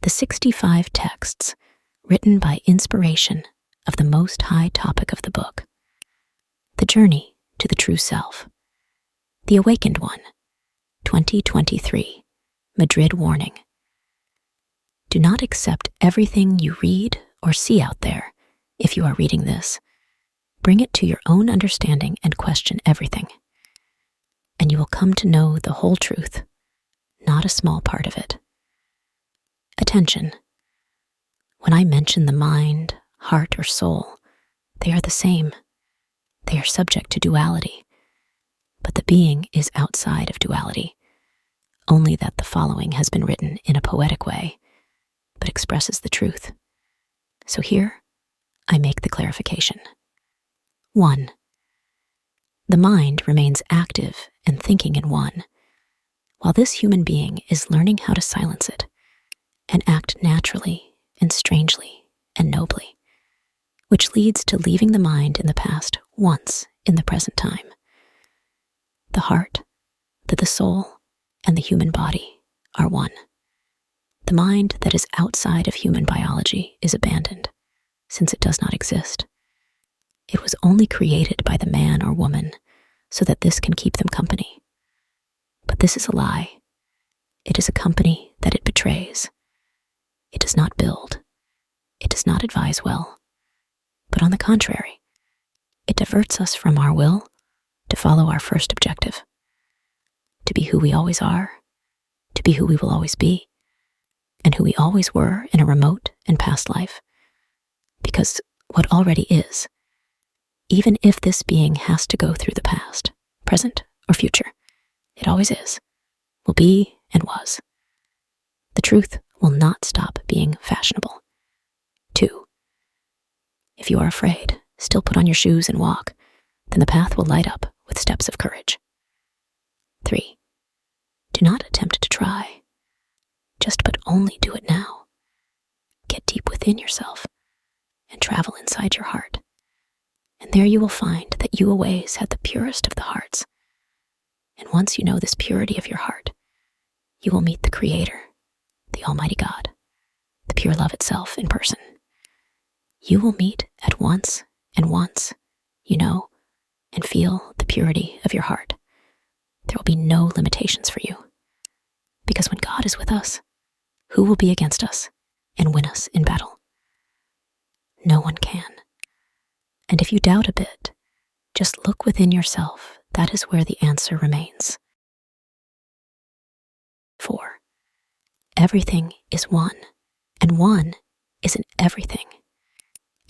the 65 texts written by inspiration of the Most High topic of the book, the journey to the true self, the Awakened One, 2023, Madrid warning. Do not accept everything you read or see out there. If you are reading this, bring it to your own understanding and question everything, and you will come to know the whole truth, not a small part of it. Attention. When I mention the mind, heart, or soul, they are the same. They are subject to duality, but the being is outside of duality, only that the following has been written in a poetic way, but expresses the truth. So here, I make the clarification. 1. The mind remains active and thinking in one, while this human being is learning how to silence it and act naturally and strangely and nobly, which leads to leaving the mind in the past once in the present time. The heart, the soul, and the human body are one. The mind that is outside of human biology is abandoned, since it does not exist. It was only created by the man or woman so that this can keep them company. But this is a lie. It is a company that it betrays. It does not build. It does not advise well. But on the contrary, it diverts us from our will to follow our first objective, to be who we always are, to be who we will always be, and who we always were in a remote and past life. Because what already is, even if this being has to go through the past, present, or future, it always is, will be, and was. The truth will not stop being fashionable. 2. If you are afraid, still put on your shoes and walk, then the path will light up with steps of courage. 3. Do not attempt to try, but only do it now. Get deep within yourself and travel inside your heart. And there you will find that you always had the purest of the hearts. And once you know this purity of your heart, you will meet the Creator, the Almighty God, the pure love itself in person. You will meet at once, you know, and feel the purity of your heart. There will be no limitations for you. Because when God is with us, who will be against us and win us in battle? No one can. And if you doubt a bit, just look within yourself. That is where the answer remains. 4. Everything is one, and one is in everything.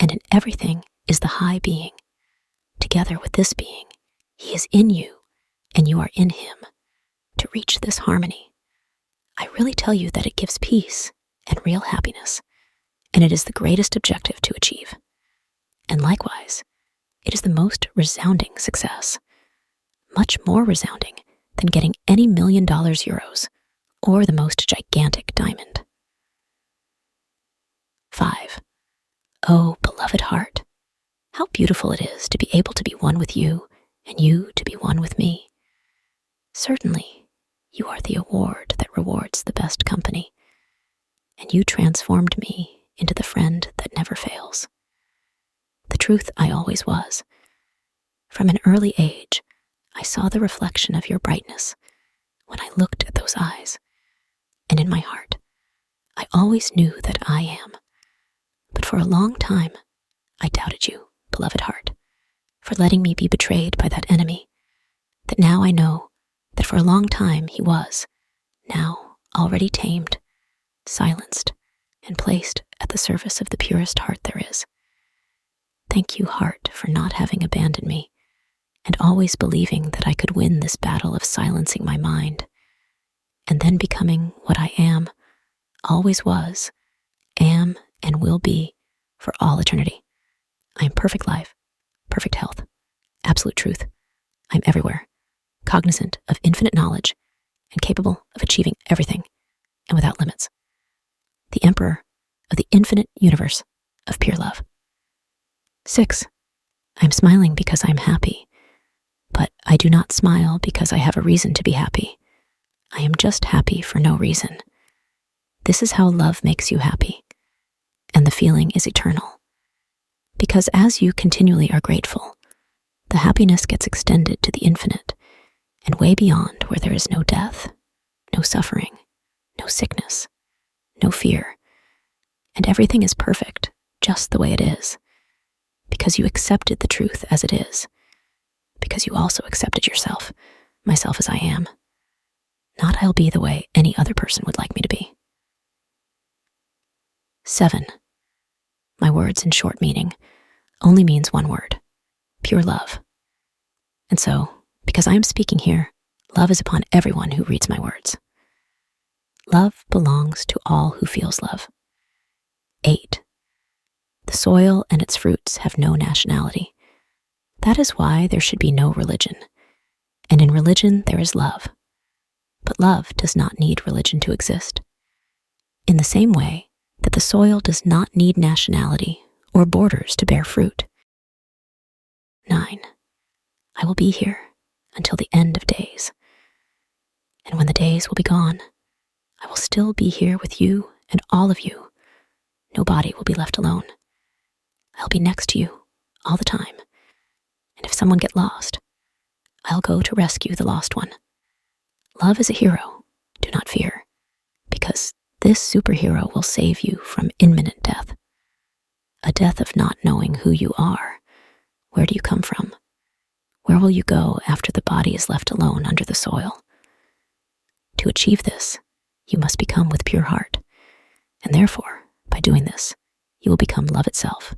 And in everything is the high being. Together with this being, he is in you, and you are in him. To reach this harmony, I really tell you that it gives peace and real happiness, and it is the greatest objective to achieve. And likewise, it is the most resounding success, much more resounding than getting any $1 million euros or the most gigantic diamond. 5. Oh, beloved heart, how beautiful it is to be able to be one with you and you to be one with me. Certainly, you are the award that rewards the best company, and you transformed me into the friend that never fails. The truth I always was. From an early age, I saw the reflection of your brightness when I looked at those eyes, and in my heart, I always knew that I am. But for a long time, I doubted you, beloved heart, for letting me be betrayed by that enemy, that now I know that for a long time he was, now already tamed, silenced, and placed at the service of the purest heart there is. Thank you, heart, for not having abandoned me, and always believing that I could win this battle of silencing my mind, and then becoming what I am, always was, am, and will be for all eternity. I am perfect life, perfect health, absolute truth. I am everywhere, cognizant of infinite knowledge, and capable of achieving everything, and without limits. The Emperor of the infinite universe of pure love. 6. I am smiling because I am happy, but I do not smile because I have a reason to be happy. I am just happy for no reason. This is how love makes you happy, and the feeling is eternal. Because as you continually are grateful, the happiness gets extended to the infinite and way beyond, where there is no death, no suffering, no sickness, no fear, and everything is perfect just the way it is, because you accepted the truth as it is, because you also accepted yourself, myself as I am. Not I'll be the way any other person would like me to be. 7. My words in short meaning only means one word: pure love. And so, because I am speaking here, love is upon everyone who reads my words. Love belongs to all who feels love. 8. The soil and its fruits have no nationality. That is why there should be no religion. And in religion there is love. But love does not need religion to exist. In the same way that the soil does not need nationality or borders to bear fruit. 9. I will be here until the end of days. And when the days will be gone, I will still be here with you and all of you. No body will be left alone. I'll be next to you all the time. And if someone get lost, I'll go to rescue the lost one. Love is a hero. Do not fear, because this superhero will save you from imminent death. A death of not knowing who you are. Where do you come from? Where will you go after the body is left alone under the soil? To achieve this, you must become with pure heart. And therefore, by doing this, you will become love itself.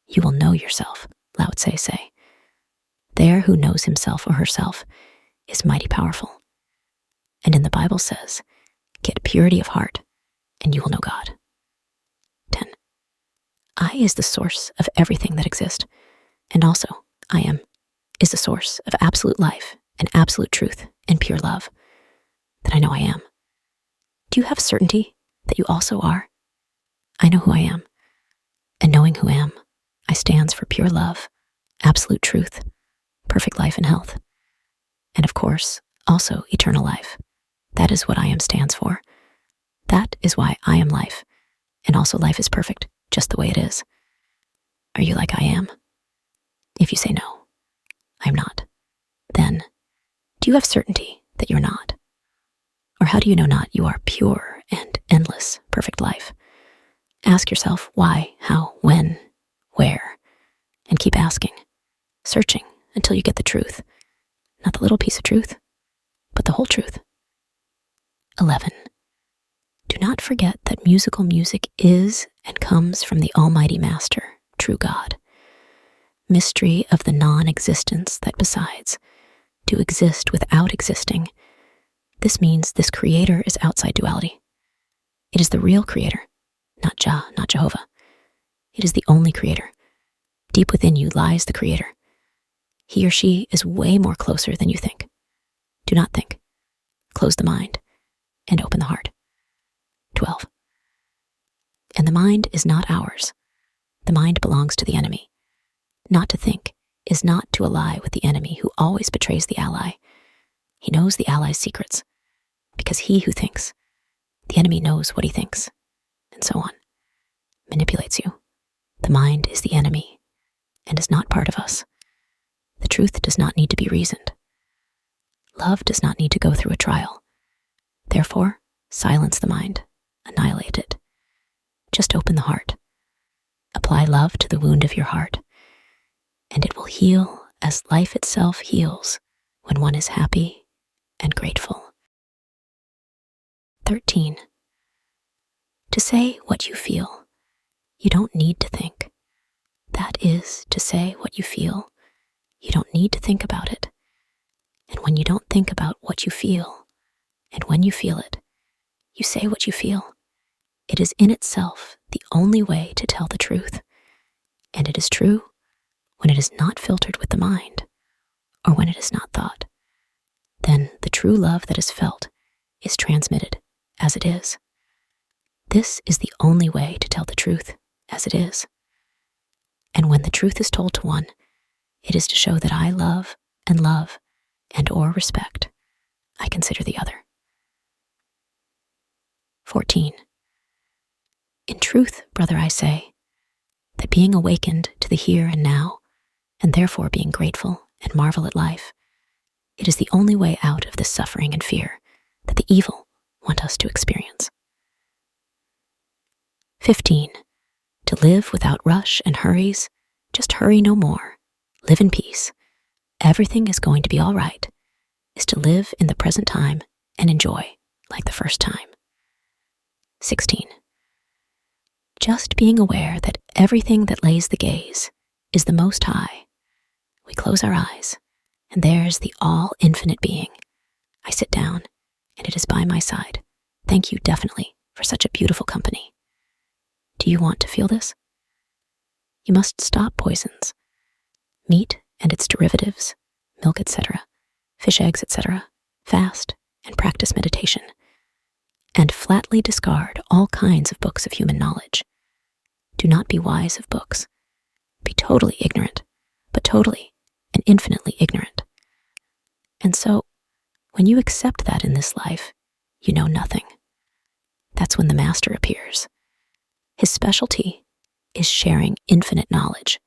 You will know yourself, Lao Tse say. There who knows himself or herself is mighty powerful. And in the Bible says, get purity of heart, and you will know God. 10. I is the source of everything that exists, and also I am is the source of absolute life and absolute truth and pure love that I know I am. Do you have certainty that you also are? I know who I am, and knowing who I am, I stands for pure love, absolute truth, perfect life and health, and of course, also eternal life. That is what I am stands for. That is why I am life, and also life is perfect, just the way it is. Are you like I am? If you say no, I'm not, then do you have certainty that you're not? Or how do you know not you are pure and endless, perfect life? Ask yourself why, how, when, where, and keep asking, searching until you get the truth. Not the little piece of truth, but the whole truth. 11. Do not forget that musical music is and comes from the Almighty Master, true God. Mystery of the non-existence that besides, to exist without existing. This means this creator is outside duality. It is the real creator, not Jah, not Jehovah. It is the only creator. Deep within you lies the creator. He or she is way more closer than you think. Do not think. Close the mind and open the heart. 12. And the mind is not ours. The mind belongs to the enemy. Not to think is not to ally with the enemy who always betrays the ally. He knows the ally's secrets, because he who thinks, the enemy knows what he thinks, and so on, manipulates you. The mind is the enemy and is not part of us. The truth does not need to be reasoned. Love does not need to go through a trial. Therefore, silence the mind, annihilate it. Just open the heart. Apply love to the wound of your heart, and it will heal as life itself heals when one is happy and grateful. 13. To say what you feel, you don't need to think. That is to say what you feel. You don't need to think about it. And when you don't think about what you feel, and when you feel it, you say what you feel. It is in itself the only way to tell the truth. And it is true when it is not filtered with the mind, or when it is not thought. Then the true love that is felt is transmitted as it is. This is the only way to tell the truth as it is. And when the truth is told to one, it is to show that I love and or respect, I consider the other. 14. In truth, brother, I say that being awakened to the here and now, and therefore being grateful and marvel at life, it is the only way out of this suffering and fear that the evil want us to experience. 15. To live without rush and hurries, just hurry no more. Live in peace. Everything is going to be all right, is to live in the present time and enjoy like the first time. 16. Just being aware that everything that lays the gaze is the Most High. We close our eyes, and there's the all-infinite being. I sit down, and it is by my side. Thank you definitely for such a beautiful company. Do you want to feel this? You must stop poisons, meat and its derivatives, milk, etc., fish eggs, etc., fast and practice meditation, and flatly discard all kinds of books of human knowledge. Do not be wise of books. Be totally ignorant, but totally and infinitely ignorant. And so, when you accept that in this life, you know nothing. That's when the master appears. His specialty is sharing infinite knowledge.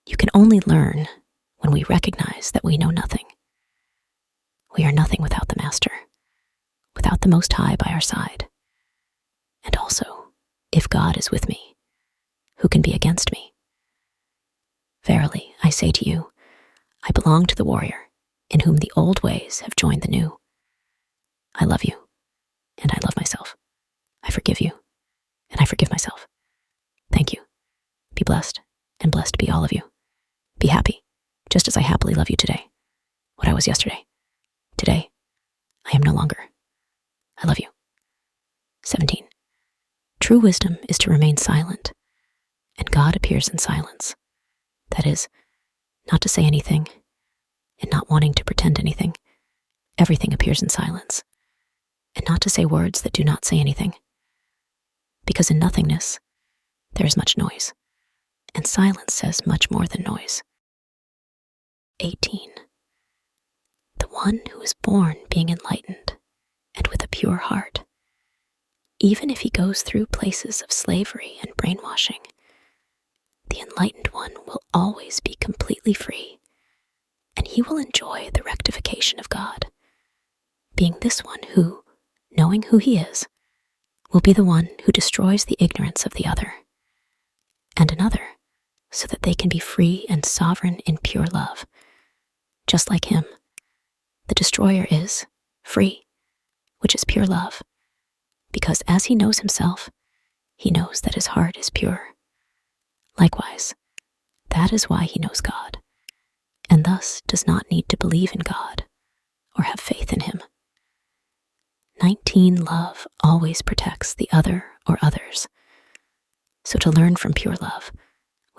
You can only learn when we recognize that we know nothing. We are nothing without the master, without the Most High by our side. And also, if God is with me, who can be against me? Verily, I say to you, I belong to the warrior, in whom the old ways have joined the new. I love you, and I love myself. I forgive you, and I forgive myself. Thank you. Be blessed, and blessed be all of you. Be happy, just as I happily love you today. What I was yesterday. Today, I am no longer. I love you. 17. True wisdom is to remain silent, and God appears in silence. That is, not to say anything, and not wanting to pretend anything. Everything appears in silence, and not to say words that do not say anything. Because in nothingness, there is much noise, and silence says much more than noise. 18. The one who is born being enlightened, and with a pure heart, even if he goes through places of slavery and brainwashing, the enlightened one will always be completely free, and he will enjoy the rectification of God, being this one who, knowing who he is, will be the one who destroys the ignorance of the other, and another, so that they can be free and sovereign in pure love. Just like him, the destroyer is free, which is pure love, because as he knows himself, he knows that his heart is pure. Likewise, that is why he knows God, and thus does not need to believe in God or have faith in him. 19. Love always protects the other or others. So to learn from pure love,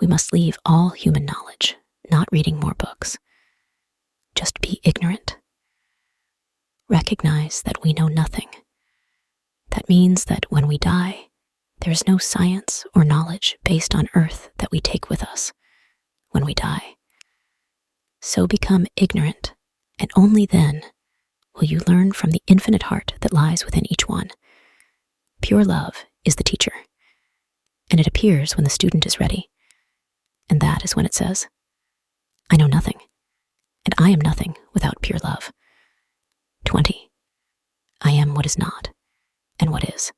we must leave all human knowledge, not reading more books. Just be ignorant. Recognize that we know nothing. That means that when we die, there is no science or knowledge based on earth that we take with us when we die. So become ignorant, and only then will you learn from the infinite heart that lies within each one. Pure love is the teacher, and it appears when the student is ready, and that is when it says, I know nothing, and I am nothing without pure love. 20. I am what is not, and what is.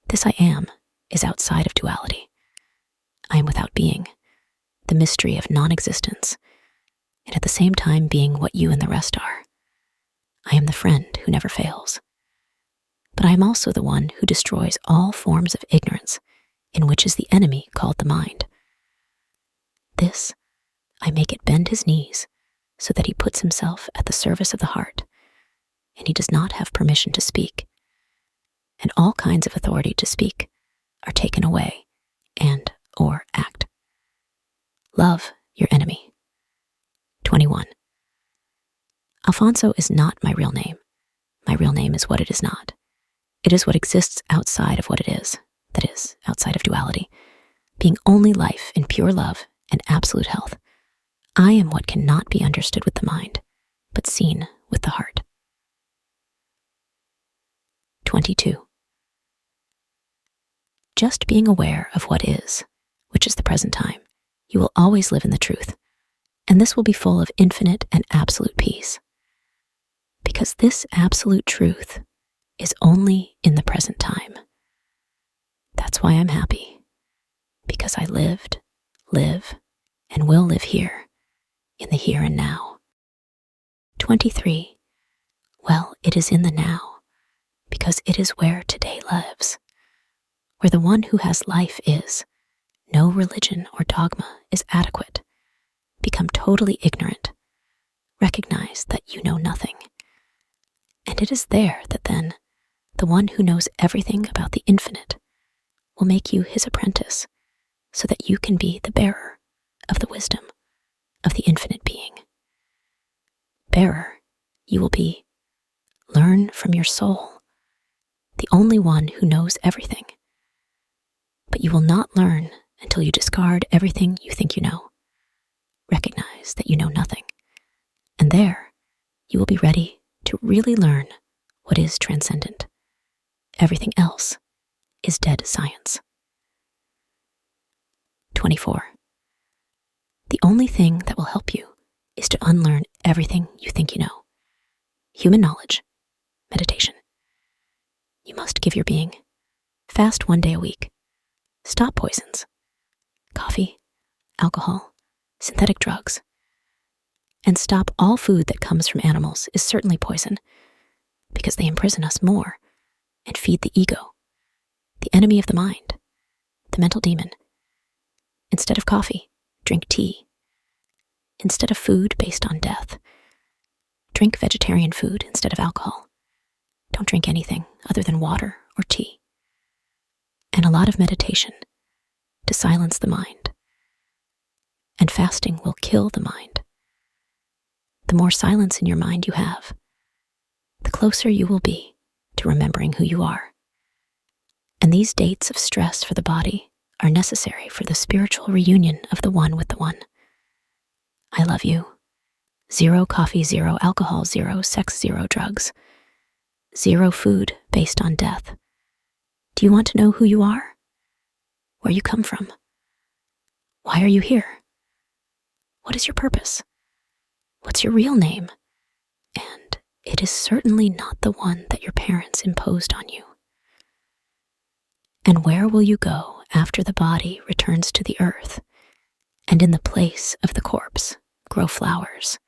This I am is outside of duality. I am without being, the mystery of non-existence, and at the same time being what you and the rest are. I am the friend who never fails. But I am also the one who destroys all forms of ignorance, in which is the enemy called the mind. This, I make it bend his knees, so that he puts himself at the service of the heart, and he does not have permission to speak, and all kinds of authority to speak are taken away and or act. Love your enemy. 21. Alfonso is not my real name. My real name is what it is not. It is what exists outside of what it is, that is, outside of duality, being only life in pure love and absolute health. I am what cannot be understood with the mind, but seen with the heart. 22. just being aware of what is, which is the present time, you will always live in the truth, and this will be full of infinite and absolute peace. Because this absolute truth is only in the present time. That's why I'm happy, because I lived, live, and will live here, in the here and now. 23. Well, it is in the now, because it is where today lives. Where the one who has life is, no religion or dogma is adequate. Become totally ignorant. Recognize that you know nothing. And it is there that then, the one who knows everything about the infinite will make you his apprentice, so that you can be the bearer of the wisdom of the infinite being. Bearer, you will be. Learn from your soul, the only one who knows everything. But you will not learn until you discard everything you think you know. Recognize that you know nothing. And there, you will be ready to really learn what is transcendent. Everything else is dead science. 24. The only thing that will help you is to unlearn everything you think you know. Human knowledge, meditation. You must give your being. Fast 1 day a week. Stop poisons. Coffee, alcohol, synthetic drugs. And stop all food that comes from animals is certainly poison, because they imprison us more and feed the ego, the enemy of the mind, the mental demon. Instead of coffee, drink tea. Instead of food based on death, drink vegetarian food instead of alcohol. Don't drink anything other than water or tea. And a lot of meditation to silence the mind. And fasting will kill the mind. The more silence in your mind you have, the closer you will be to remembering who you are. And these dates of stress for the body are necessary for the spiritual reunion of the one with the one. I love you. 0 coffee, 0 alcohol, 0 sex, 0 drugs. 0 food based on death. Do you want to know who you are? Where you come from? Why are you here? What is your purpose? What's your real name? And it is certainly not the one that your parents imposed on you. And where will you go after the body returns to the earth, and in the place of the corpse grow flowers?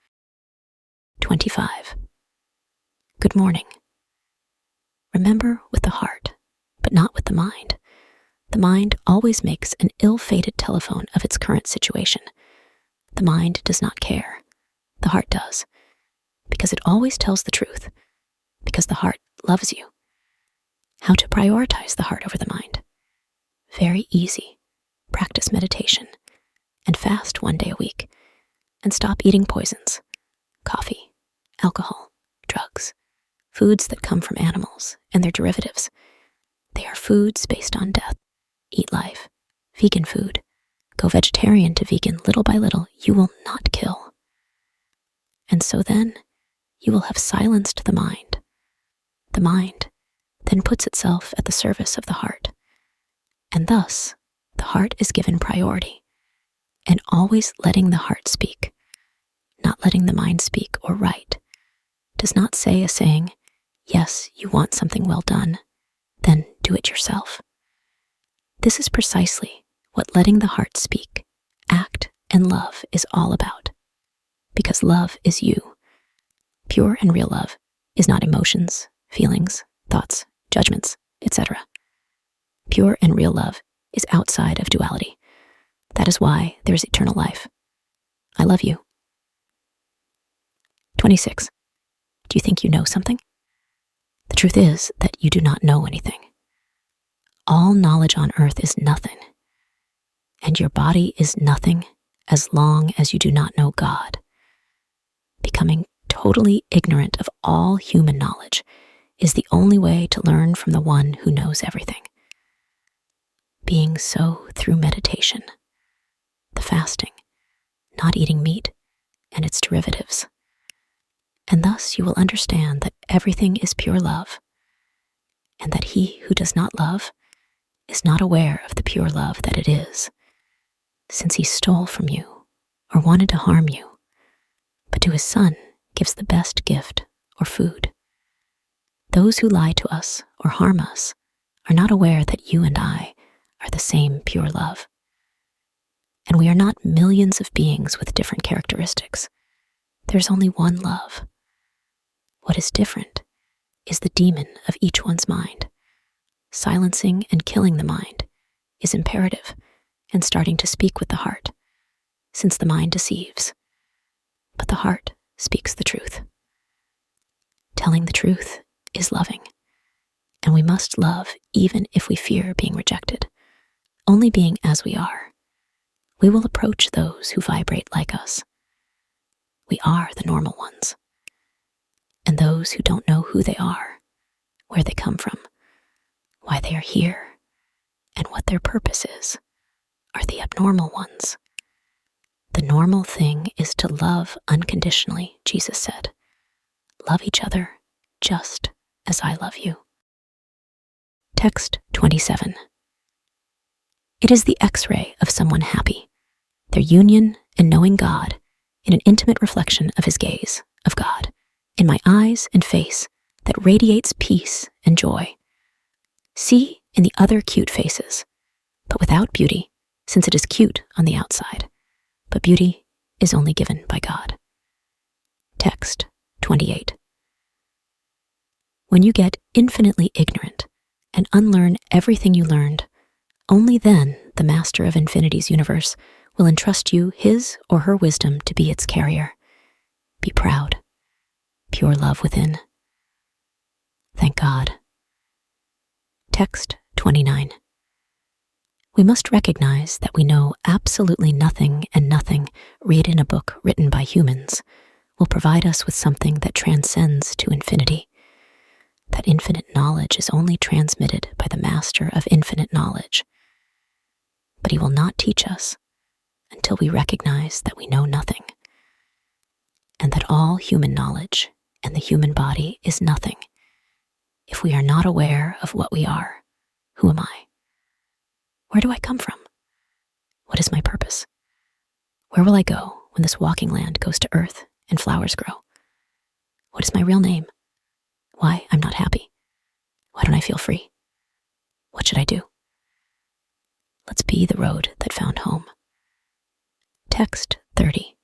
25. Good morning. Remember with the heart, but not with the mind. The mind always makes an ill-fated telephone of its current situation. The mind does not care. The heart does, because it always tells the truth, because the heart loves you. How to prioritize the heart over the mind? Very easy. Practice meditation and fast 1 day a week, and stop eating poisons, coffee, alcohol, drugs, foods that come from animals and their derivatives. They are foods based on death. Eat life, vegan food. Go vegetarian to vegan little by little. You will not kill. And so then you will have silenced the mind. The mind then puts itself at the service of the heart. And thus, the heart is given priority, and always letting the heart speak, not letting the mind speak or write, does not say a saying, yes, you want something well done, then do it yourself. This is precisely what letting the heart speak, act, and love is all about. Because love is you. Pure and real love is not emotions, feelings, thoughts, judgments, etc. Pure and real love is outside of duality. That is why there is eternal life. I love you. 26. Do you think you know something? The truth is that you do not know anything. All knowledge on earth is nothing, and your body is nothing as long as you do not know God. Becoming totally ignorant of all human knowledge is the only way to learn from the one who knows everything. Being so through meditation, the fasting, not eating meat, and its derivatives. And thus you will understand that everything is pure love, and that he who does not love is not aware of the pure love that it is, since he stole from you or wanted to harm you, but to his Son gives the best gift or food. Those who lie to us or harm us are not aware that you and I are the same pure love. And we are not millions of beings with different characteristics. There's only one love. What is different is the demon of each one's mind. Silencing and killing the mind is imperative and starting to speak with the heart, since the mind deceives, but the heart speaks the truth. Telling the truth is loving, and we must love even if we fear being rejected. Only being as we are, we will approach those who vibrate like us. We are the normal ones, and those who don't know who they are, where they come from, why they are here, and what their purpose is, are the abnormal ones. The normal thing is to love unconditionally, Jesus said. Love each other just as I love you. Text 27. It is the X-ray of someone happy, their union and knowing God in an intimate reflection of his gaze, of God, in my eyes and face that radiates peace and joy. See in the other cute faces, but without beauty, since it is cute on the outside, but beauty is only given by God. Text 28. When you get infinitely ignorant and unlearn everything you learned, only then the Master of Infinity's universe will entrust you his or her wisdom to be its carrier. Be proud. Pure love within. Thank God. Text 29. We must recognize that we know absolutely nothing, and nothing read in a book written by humans will provide us with something that transcends to infinity. That infinite knowledge is only transmitted by the Master of infinite knowledge. But he will not teach us until we recognize that we know nothing, and that all human knowledge and the human body is nothing if we are not aware of what we are. Who am I? Where do I come from? What is my purpose? Where will I go when this walking land goes to earth and flowers grow? What is my real name? Why I'm not happy? Why don't I feel free? What should I do? Let's be the road that found home. Text 30.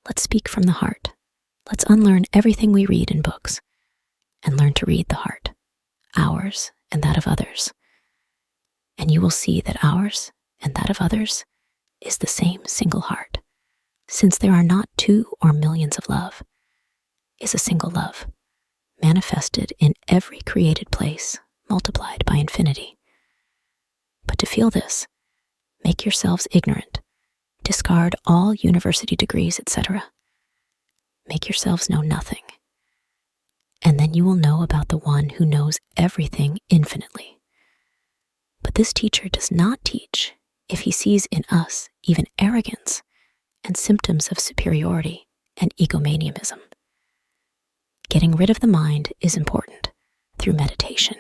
Let's speak from the heart. Let's unlearn everything we read in books and learn to read the heart, ours and that of others. And you will see that ours and that of others is the same single heart, since there are not two or millions of love, is a single love, manifested in every created place, multiplied by infinity. But to feel this, make yourselves ignorant, discard all university degrees, etc. Make yourselves know nothing, and then you will know about the one who knows everything infinitely. But this teacher does not teach if he sees in us even arrogance and symptoms of superiority and egomaniacism. Getting rid of the mind is important through meditation,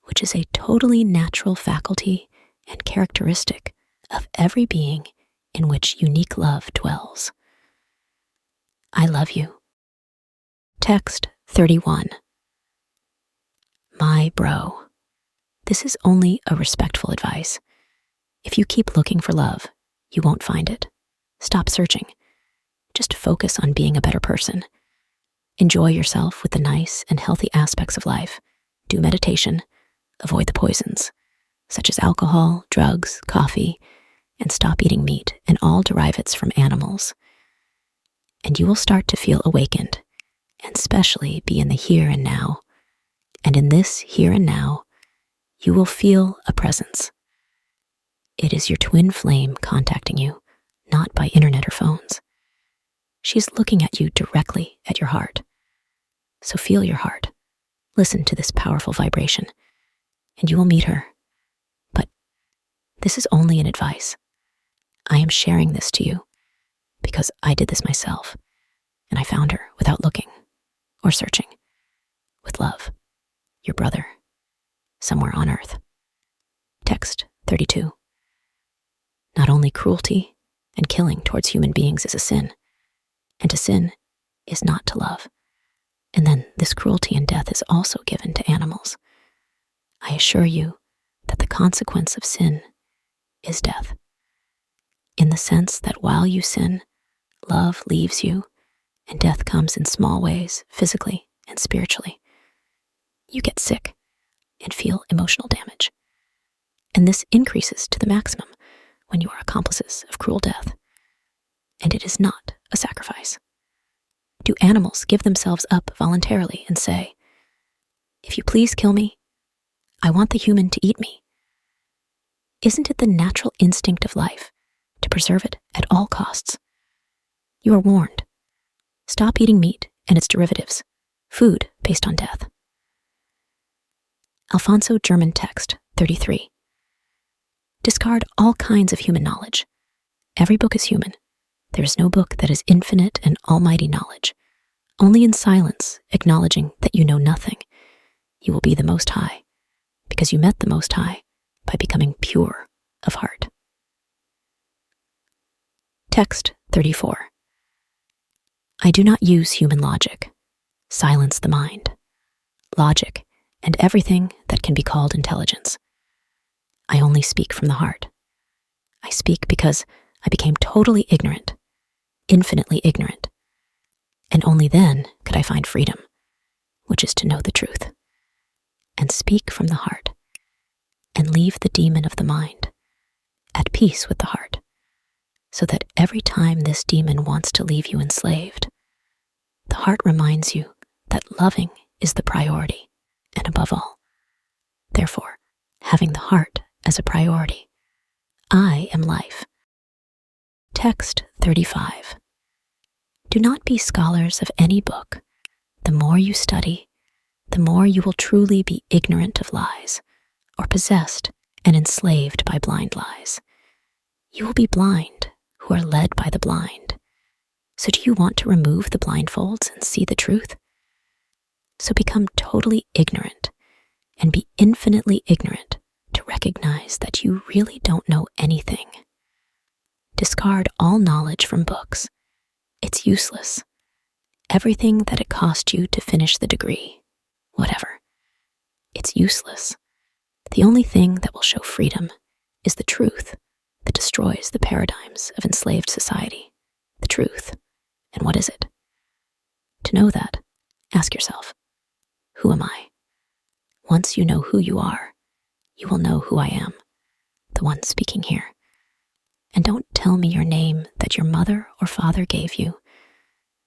which is a totally natural faculty and characteristic of every being in which unique love dwells. I love you. Text 31. My bro. This is only a respectful advice. If you keep looking for love, you won't find it. Stop searching. Just focus on being a better person. Enjoy yourself with the nice and healthy aspects of life. Do meditation. Avoid the poisons, such as alcohol, drugs, coffee, and stop eating meat and all derivatives from animals. And you will start to feel awakened, and especially be in the here and now. And in this here and now, you will feel a presence. It is your twin flame contacting you, not by internet or phones. She's looking at you directly at your heart. So feel your heart. Listen to this powerful vibration, and you will meet her. But this is only an advice. I am sharing this to you because I did this myself, and I found her without looking or searching. With love, your brother, somewhere on earth. Text 32. Not only cruelty and killing towards human beings is a sin, and to sin is not to love. And then this cruelty and death is also given to animals. I assure you that the consequence of sin is death, in the sense that while you sin, love leaves you, and death comes in small ways, physically and spiritually. You get sick and feel emotional damage, and this increases to the maximum when you are accomplices of cruel death, and it is not a sacrifice. Do animals give themselves up voluntarily and say, "If you please kill me, I want the human to eat me"? Isn't it the natural instinct of life to preserve it at all costs? You are warned. Stop eating meat and its derivatives, food based on death. Alfonso German Text 33. Discard all kinds of human knowledge. Every book is human. There is no book that is infinite and almighty knowledge. Only in silence, acknowledging that you know nothing, you will be the Most High, because you met the Most High by becoming pure of heart. Text 34. I do not use human logic. Silence the mind. Logic and everything that can be called intelligence. I only speak from the heart. I speak because I became totally ignorant, infinitely ignorant, and only then could I find freedom, which is to know the truth, and speak from the heart, and leave the demon of the mind, at peace with the heart, so that every time this demon wants to leave you enslaved, the heart reminds you that loving is the priority, and above all. Therefore, having the heart as a priority, I am life. Text 35. Do not be scholars of any book. The more you study, the more you will truly be ignorant of lies, or possessed and enslaved by blind lies. You will be blind who are led by the blind. So do you want to remove the blindfolds and see the truth? So become totally ignorant and be infinitely ignorant to recognize that you really don't know anything. Discard all knowledge from books. It's useless. Everything that it cost you to finish the degree, whatever, it's useless. The only thing that will show freedom is the truth that destroys the paradigms of enslaved society. The truth. And what is it? To know that, ask yourself, who am I? Once you know who you are, you will know who I am, the one speaking here. And don't tell me your name that your mother or father gave you,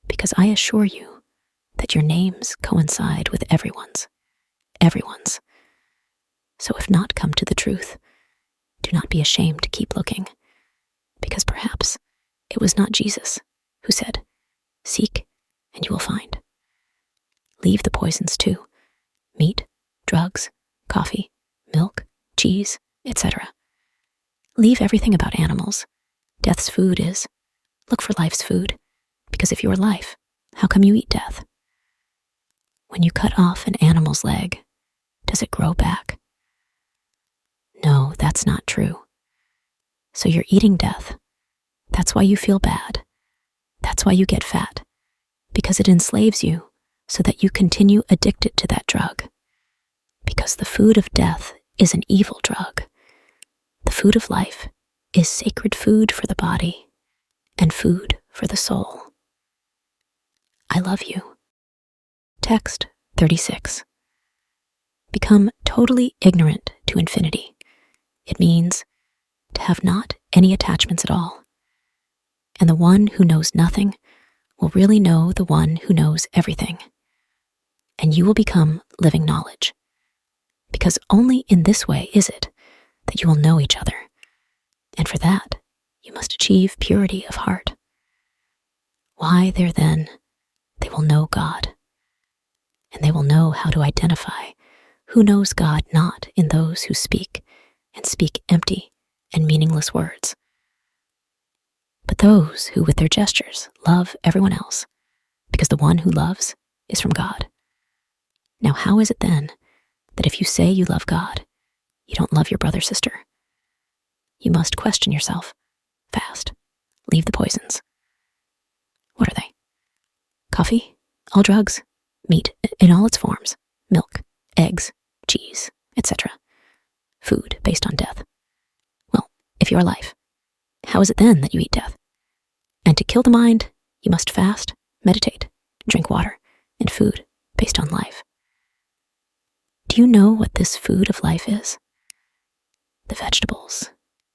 because I assure you that your names coincide with everyone's. So if not come to the truth, do not be ashamed to keep looking, because perhaps it was not Jesus who said, "Seek and you will find." Leave the poisons too, meat, drugs, coffee, milk, cheese, etc. Leave everything about animals. Death's food is. Look for life's food, because if you are life, how come you eat death? When you cut off an animal's leg, does it grow back? No, that's not true. So you're eating death. That's why you feel bad. That's why you get fat, because it enslaves you so that you continue addicted to that drug. Because the food of death is an evil drug. The food of life is sacred food for the body and food for the soul. I love you. Text 36. Become totally ignorant to infinity. It means to have not any attachments at all. And the one who knows nothing will really know the one who knows everything. And you will become living knowledge. Because only in this way is it that you will know each other. And for that, you must achieve purity of heart. Why there then, they will know God. And they will know how to identify who knows God not in those who speak, and speak empty and meaningless words, but those who with their gestures love everyone else, because the one who loves is from God. Now how is it then that if you say you love God, You don't love your brother, sister. You must question yourself. Fast. Leave the poisons. What are they? Coffee, all drugs, meat in all its forms, milk, eggs, cheese, etc. Food based on death. Well, if you are life, how is it then that you eat death? And to kill the mind, you must fast, meditate, drink water, and food based on life. Do you know what this food of life is? The vegetables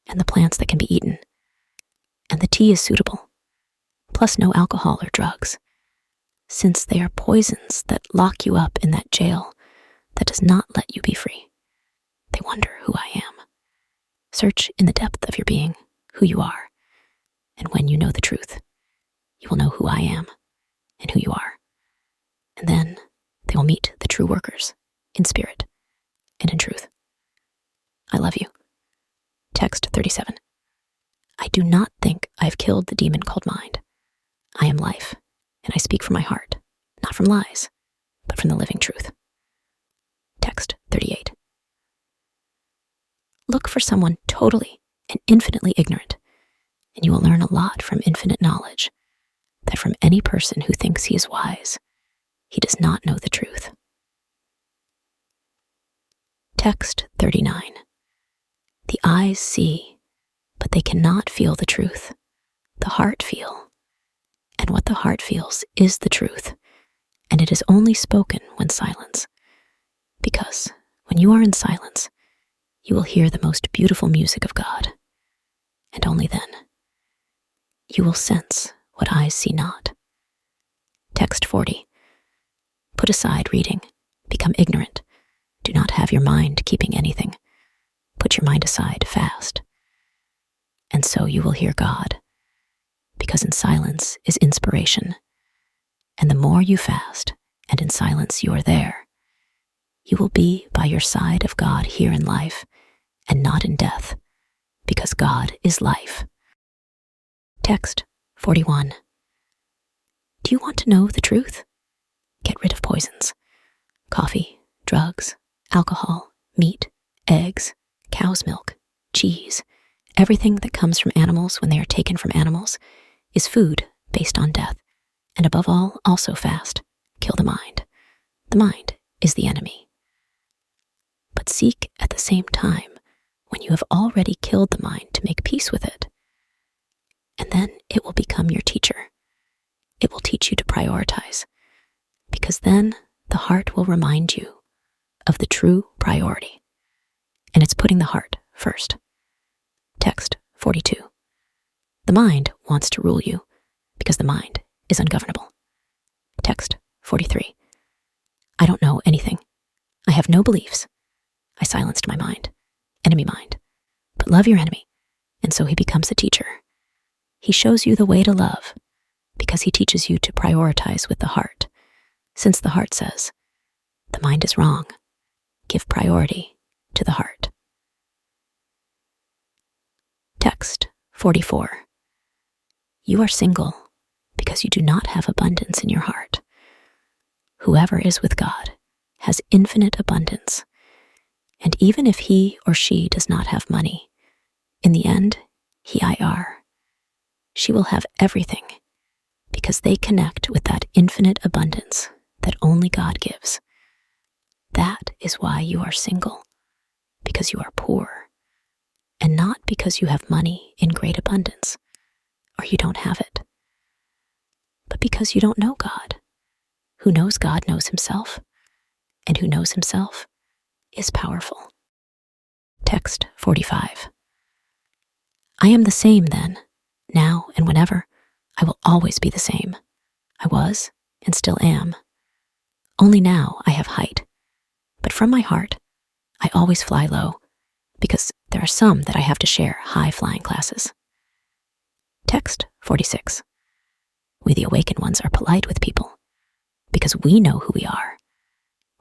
and the plants that can be eaten. And the tea is suitable, plus no alcohol or drugs, since they are poisons that lock you up in that jail that does not let you be free. They wonder who I am. Search in the depth of your being who you are, and when you know the truth, you will know who I am and who you are. And then they will meet the true workers in spirit and in truth. I love you. Text 37. I do not think I have killed the demon called mind. I am life, and I speak from my heart, not from lies, but from the living truth. Text 38. Look for someone totally and infinitely ignorant, and you will learn a lot from infinite knowledge, that from any person who thinks he is wise, he does not know the truth. Text 39. The eyes see, but they cannot feel the truth. The heart feel, and what the heart feels is the truth, and it is only spoken when silence. Because when you are in silence, you will hear the most beautiful music of God, and only then you will sense what eyes see not. Text 40. Put aside reading, become ignorant. Do not have your mind keeping anything. Put your mind aside fast. And so you will hear God, because in silence is inspiration. And the more you fast, and in silence you are there, you will be by your side of God here in life, and not in death, because God is life. Text 41. Do you want to know the truth? Get rid of poisons. Coffee, drugs, alcohol, meat, eggs, cow's milk, cheese, everything that comes from animals when they are taken from animals is food based on death, and above all, also fast. Kill the mind. The mind is the enemy. But seek at the same time when you have already killed the mind to make peace with it. And then it will become your teacher. It will teach you to prioritize, because then the heart will remind you of the true priority, and it's putting the heart first. Text 42. The mind wants to rule you because the mind is ungovernable. Text 43. I don't know anything. I have no beliefs. I silenced my mind, enemy mind. But love your enemy, and so he becomes a teacher. He shows you the way to love because he teaches you to prioritize with the heart, since the heart says, the mind is wrong. Give priority to the heart. Text 44. You are single because you do not have abundance in your heart. Whoever is with God has infinite abundance, and even if he or she does not have money, in the end, she will have everything because they connect with that infinite abundance that only God gives. That is why you are single, because you are poor, and not because you have money in great abundance, or you don't have it, but because you don't know God. Who knows God knows himself, and who knows himself is powerful. Text 45. I am the same then, now and whenever. I will always be the same. I was and still am. Only now I have height, but from my heart, I always fly low, because there are some that I have to share high flying classes. Text 46. We the awakened ones are polite with people, because we know who we are.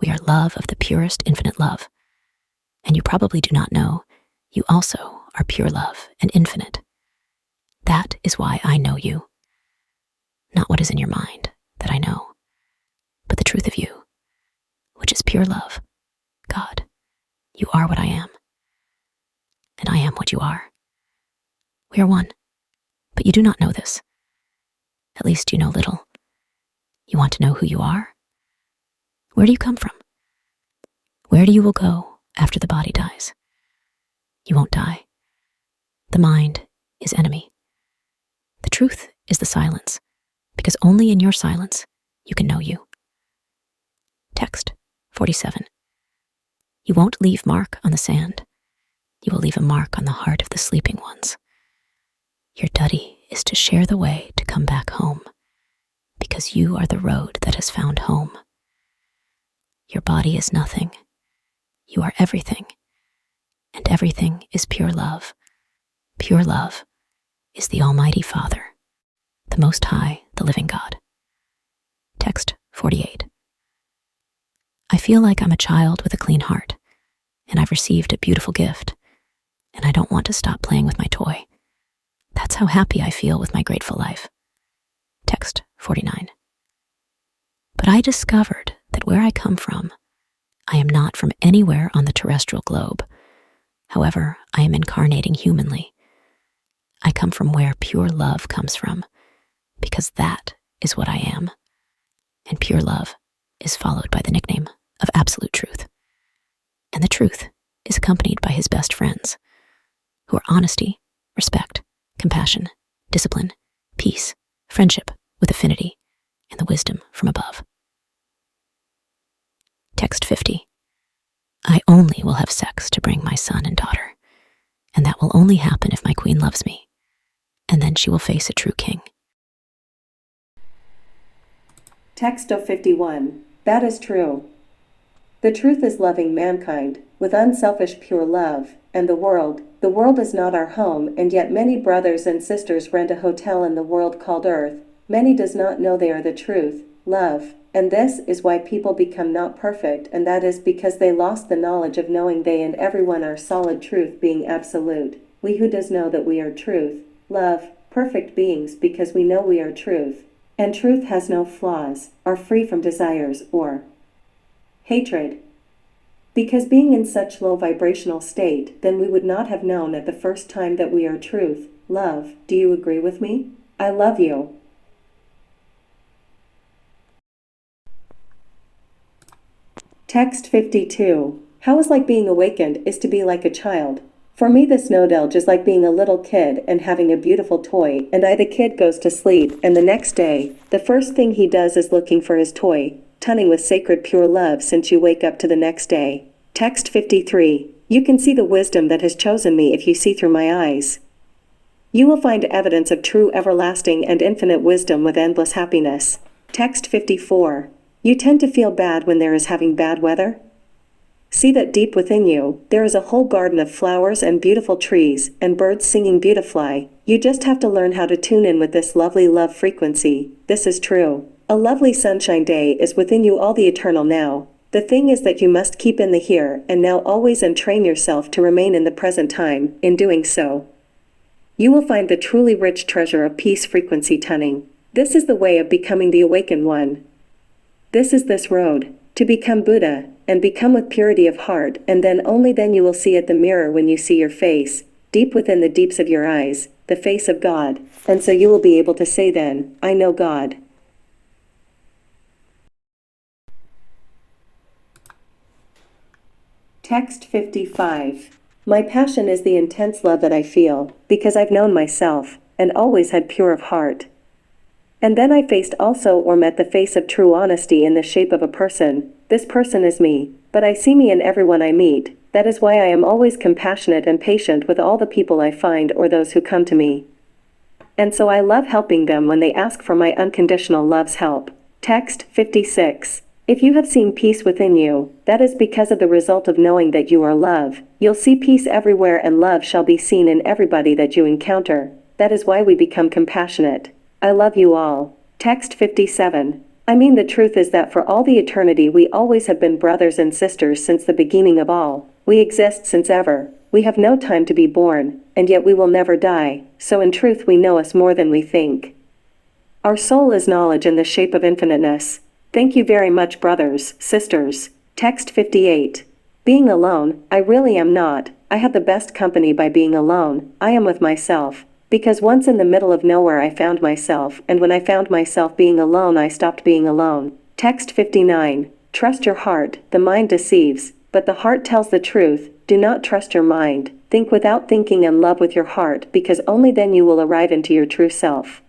We are love of the purest infinite love, and you probably do not know, you also are pure love and infinite. That is why I know you. Not what is in your mind that I know, but the truth of you, which is pure love. God, you are what I am, and I am what you are. We are one, but you do not know this. At least you know little. You want to know who you are? Where do you come from? Where do you will go after the body dies? You won't die. The mind is enemy. The truth is the silence, because only in your silence you can know you. Text 47. You won't leave mark on the sand. You will leave a mark on the heart of the sleeping ones. Your duty is to share the way to come back home, because you are the road that has found home. Your body is nothing. You are everything, and everything is pure love. Pure love is the Almighty Father, the Most High, the living God. Text 48. I feel like I'm a child with a clean heart, and I've received a beautiful gift, and I don't want to stop playing with my toy. That's how happy I feel with my grateful life. Text 49. But I discovered that where I come from, I am not from anywhere on the terrestrial globe. However, I am incarnating humanly. I come from where pure love comes from, because that is what I am. And pure love is followed by the nickname of absolute truth. And the truth is accompanied by his best friends, who are honesty, respect, compassion, discipline, peace, friendship with affinity, and the wisdom from above. Text 50. I only will have sex to bring my son and daughter, and that will only happen if my queen loves me, and then she will face a true king. Text of 51. That is true. The truth is loving mankind with unselfish pure love, and the world is not our home, and yet many brothers and sisters rent a hotel in the world called Earth. Many does not know they are the truth, love, and this is why people become not perfect, and that is because they lost the knowledge of knowing they and everyone are solid truth being absolute. We who does know that we are truth, love, perfect beings because we know we are truth, and truth has no flaws, are free from desires or hatred. Because being in such low vibrational state, then we would not have known at the first time that we are truth, love. Do you agree with me? I love you. Text 52. How is like being awakened is to be like a child. For me this no-delge is like being a little kid and having a beautiful toy, and the kid goes to sleep, and the next day, the first thing he does is looking for his toy, tunning with sacred pure love since you wake up to the next day. Text 53. You can see the wisdom that has chosen me if you see through my eyes. You will find evidence of true everlasting and infinite wisdom with endless happiness. Text 54. You tend to feel bad when there is having bad weather? See that deep within you, there is a whole garden of flowers and beautiful trees, and birds singing beautifully. You just have to learn how to tune in with this lovely love frequency. This is true. A lovely sunshine day is within you all the eternal now. The thing is that you must keep in the here and now always and train yourself to remain in the present time. In doing so, you will find the truly rich treasure of peace frequency tuning. This is the way of becoming the awakened one. This is this road, to become Buddha, and become with purity of heart, and then only then you will see at the mirror when you see your face, deep within the deeps of your eyes, the face of God, and so you will be able to say then, I know God. Text 55. My passion is the intense love that I feel, because I've known myself, and always had pure of heart. And then I faced also or met the face of true honesty in the shape of a person. This person is me, but I see me in everyone I meet. That is why I am always compassionate and patient with all the people I find or those who come to me. And so I love helping them when they ask for my unconditional love's help. Text 56. If you have seen peace within you, that is because of the result of knowing that you are love. You'll see peace everywhere and love shall be seen in everybody that you encounter. That is why we become compassionate. I love you all. Text 57. I mean the truth is that for all the eternity we always have been brothers and sisters since the beginning of all. We exist since ever. We have no time to be born, and yet we will never die, so in truth we know us more than we think. Our soul is knowledge in the shape of infiniteness. Thank you very much brothers, sisters. Text 58. Being alone, I really am not, I have the best company by being alone. I am with myself. Because once in the middle of nowhere I found myself, and when I found myself being alone I stopped being alone. Text 59. Trust your heart, the mind deceives, but the heart tells the truth. Do not trust your mind. Think without thinking and love with your heart, because only then you will arrive into your true self.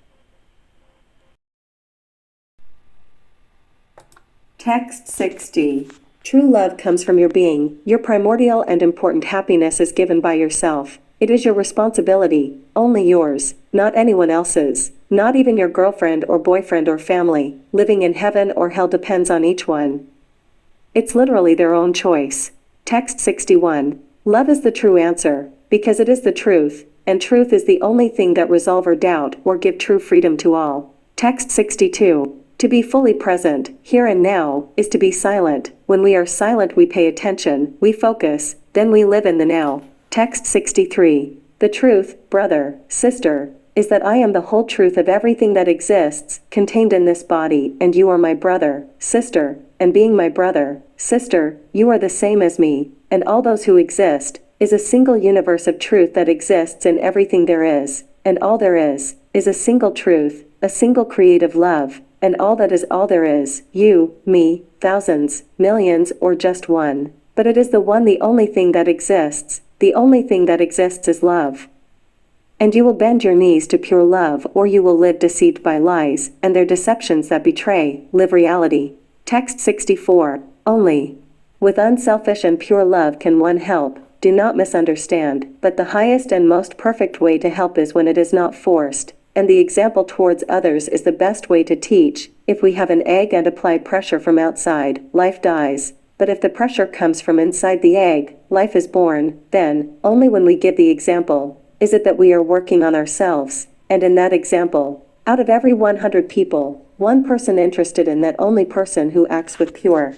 Text 60. True love comes from your being. Your primordial and important happiness is given by yourself. It is your responsibility, only yours, not anyone else's, not even your girlfriend or boyfriend or family. Living in heaven or hell depends on each one. It's literally their own choice. Text 61. Love is the true answer, because it is the truth, and truth is the only thing that resolve or doubt or give true freedom to all. Text 62. To be fully present, here and now, is to be silent. When we are silent we pay attention, we focus, then we live in the now. Text 63. The truth, brother, sister, is that I am the whole truth of everything that exists, contained in this body, and you are my brother, sister, and being my brother, sister, you are the same as me, and all those who exist, is a single universe of truth that exists in everything there is, and all there is a single truth, a single creative love, and all that is all there is, you, me, thousands, millions, or just one. But it is the one, the only thing that exists. The only thing that exists is love. And you will bend your knees to pure love, or you will live deceived by lies, and their deceptions that betray, live reality. Text 64. Only with unselfish and pure love can one help. Do not misunderstand, but the highest and most perfect way to help is when it is not forced, and the example towards others is the best way to teach. If we have an egg and apply pressure from outside, life dies. But if the pressure comes from inside the egg, life is born. Then, only when we give the example, is it that we are working on ourselves. And in that example, out of every 100 people, one person interested in that only person who acts with pure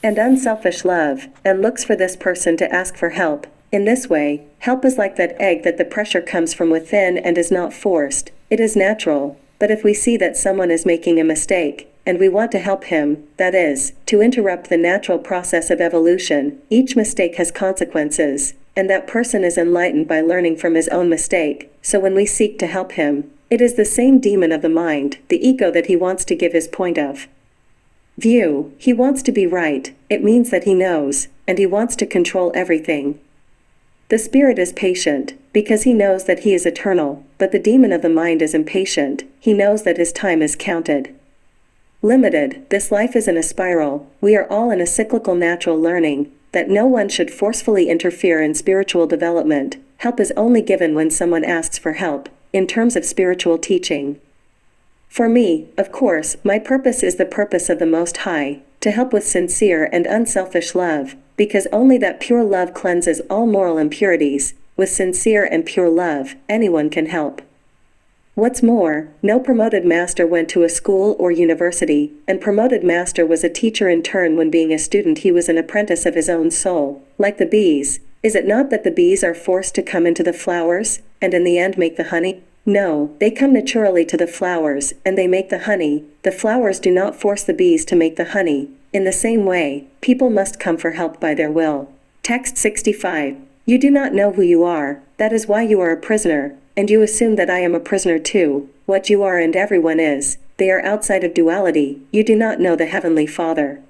and unselfish love, and looks for this person to ask for help. In this way, help is like that egg, that the pressure comes from within and is not forced. It is natural. But if we see that someone is making a mistake, and we want to help him, that is, to interrupt the natural process of evolution, each mistake has consequences, and that person is enlightened by learning from his own mistake. So when we seek to help him, it is the same demon of the mind, the ego, that he wants to give his point of view. He wants to be right. It means that he knows, and he wants to control everything. The spirit is patient, because he knows that he is eternal, but the demon of the mind is impatient. He knows that his time is counted. Limited, this life is in a spiral. We are all in a cyclical natural learning, that no one should forcefully interfere in spiritual development. Help is only given when someone asks for help, in terms of spiritual teaching. For me, of course, my purpose is the purpose of the Most High, to help with sincere and unselfish love, because only that pure love cleanses all moral impurities. With sincere and pure love, anyone can help. What's more, no promoted master went to a school or university, and promoted master was a teacher in turn. When being a student he was an apprentice of his own soul, like the bees. Is it not that the bees are forced to come into the flowers, and in the end make the honey? No, they come naturally to the flowers, and they make the honey. The flowers do not force the bees to make the honey. In the same way, people must come for help by their will. Text 65. You do not know who you are, that is why you are a prisoner, and you assume that I am a prisoner too. What you are and everyone is, they are outside of duality. You do not know the Heavenly Father.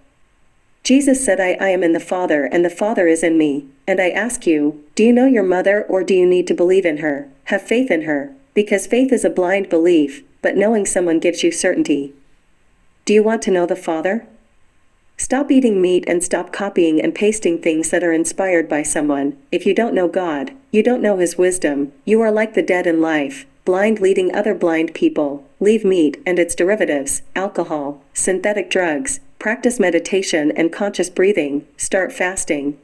Jesus said, I am in the Father and the Father is in me. And I ask you, do you know your mother, or do you need to believe in her? Have faith in her, because faith is a blind belief, but knowing someone gives you certainty. Do you want to know the Father? Stop eating meat and stop copying and pasting things that are inspired by someone. If you don't know God, you don't know His wisdom. You are like the dead in life, blind leading other blind people. Leave meat and its derivatives, alcohol, synthetic drugs, practice meditation and conscious breathing, start fasting.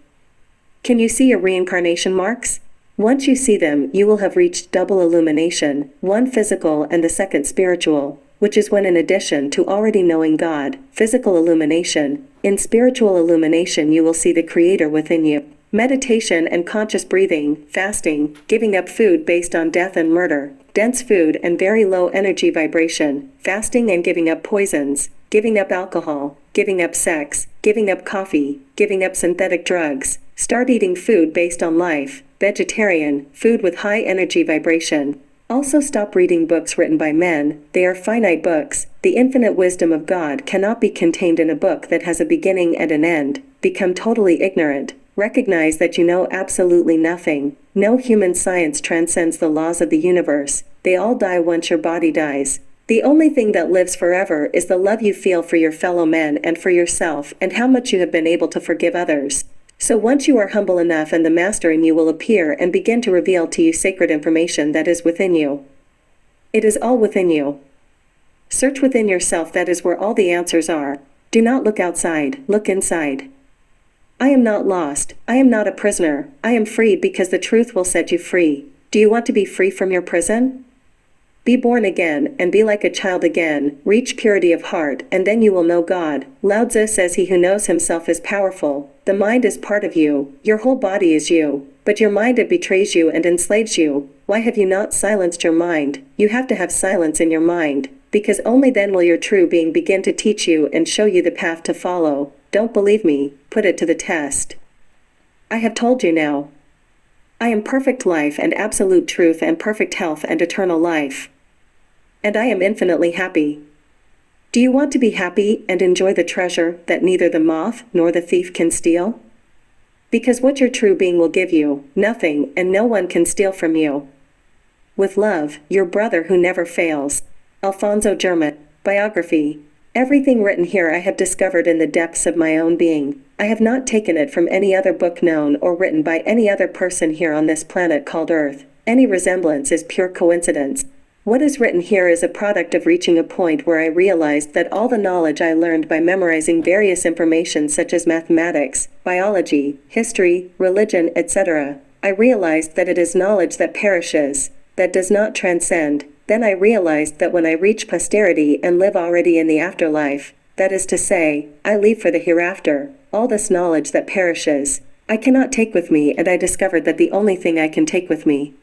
Can you see your reincarnation marks? Once you see them, you will have reached double illumination, one physical and the second spiritual, which is when, in addition to already knowing God, physical illumination, in spiritual illumination you will see the Creator within you. meditation and conscious breathing, fasting, giving up food based on death and murder, dense food and very low energy vibration, fasting and giving up poisons, giving up alcohol, giving up sex, giving up coffee, giving up synthetic drugs, start eating food based on life, vegetarian, food with high energy vibration. Also stop reading books written by men, they are finite books. The infinite wisdom of God cannot be contained in a book that has a beginning and an end. Become totally ignorant. Recognize that you know absolutely nothing. No human science transcends the laws of the universe. They all die once your body dies. The only thing that lives forever is the love you feel for your fellow men and for yourself and how much you have been able to forgive others. So once you are humble enough and the master in you will appear and begin to reveal to you sacred information that is within you. It is all within you. Search within yourself, that is where all the answers are. Do not look outside, look inside. I am not lost, I am not a prisoner, I am free because the truth will set you free. Do you want to be free from your prison? Be born again and be like a child again, reach purity of heart and then you will know God. Lao Tzu says he who knows himself is powerful. The mind is part of you, your whole body is you, but your mind it betrays you and enslaves you. Why have you not silenced your mind? You have to have silence in your mind, because only then will your true being begin to teach you and show you the path to follow. Don't believe me, put it to the test. I have told you now. I am perfect life and absolute truth and perfect health and eternal life. And I am infinitely happy. Do you want to be happy and enjoy the treasure that neither the moth nor the thief can steal? Because what your true being will give you, nothing and no one can steal from you. With love, your brother who never fails. Alfonso German, biography. Everything written here I have discovered in the depths of my own being. I have not taken it from any other book known or written by any other person here on this planet called Earth. Any resemblance is pure coincidence. What is written here is a product of reaching a point where I realized that all the knowledge I learned by memorizing various information such as mathematics, biology, history, religion, etc., I realized that it is knowledge that perishes, that does not transcend. Then I realized that when I reach posterity and live already in the afterlife, that is to say, I leave for the hereafter, all this knowledge that perishes, I cannot take with me, and I discovered that the only thing I can take with me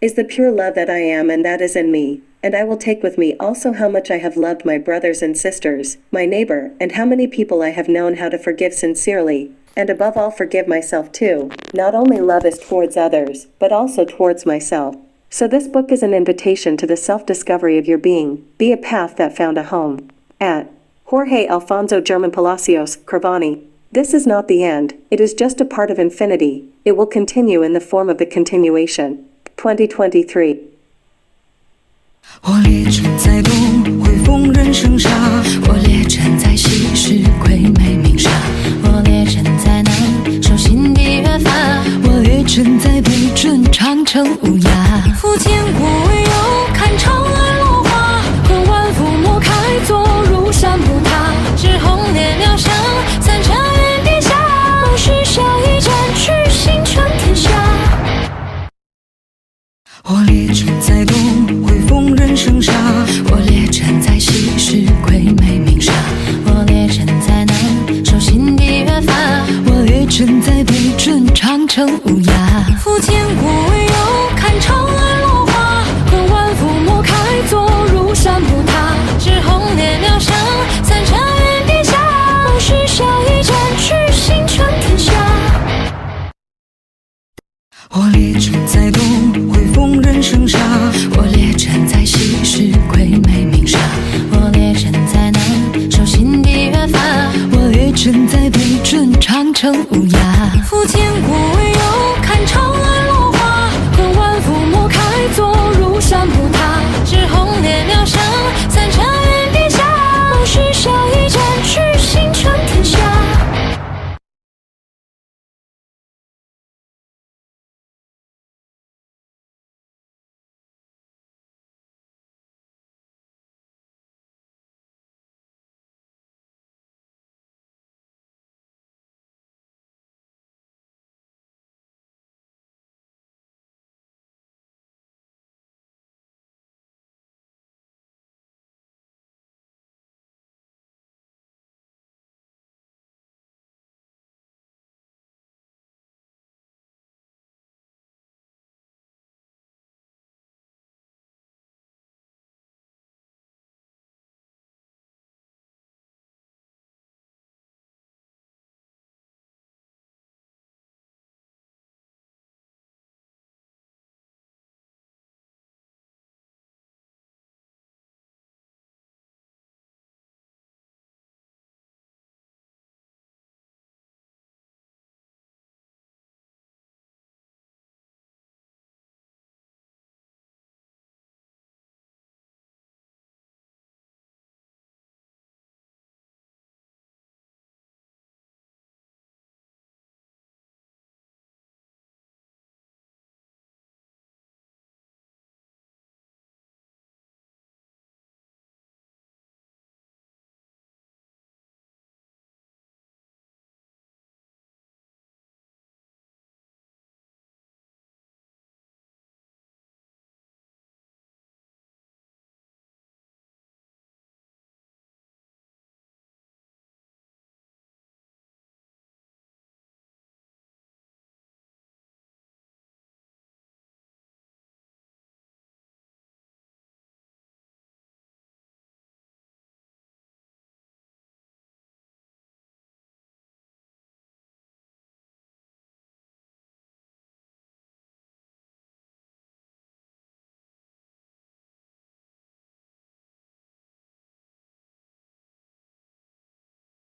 is the pure love that I am and that is in me, and I will take with me also how much I have loved my brothers and sisters, my neighbor, and how many people I have known how to forgive sincerely, and above all forgive myself too. Not only love is towards others, but also towards myself. So this book is an invitation to the self-discovery of your being. Be a path that found a home. At Jorge Alfonso German-Palacios Crevani. This is not the end, it is just a part of infinity. It will continue in the form of the continuation. 2023. 我列阵在东，会逢人生杀；我列阵在西，是鬼魅冥杀；我列阵在南，手心底越发；我列阵在北，准长城无涯。夫千古为友，看长安落花；和万夫莫开，坐如山不塌。只红莲渺香，三茶原地下；梦许下一战，去星辰天下。我列阵在东，会逢人生杀；我列阵在西，是鬼魅冥杀；我列阵在南，手心底越发；我列阵在北，准长城无涯。夫千古为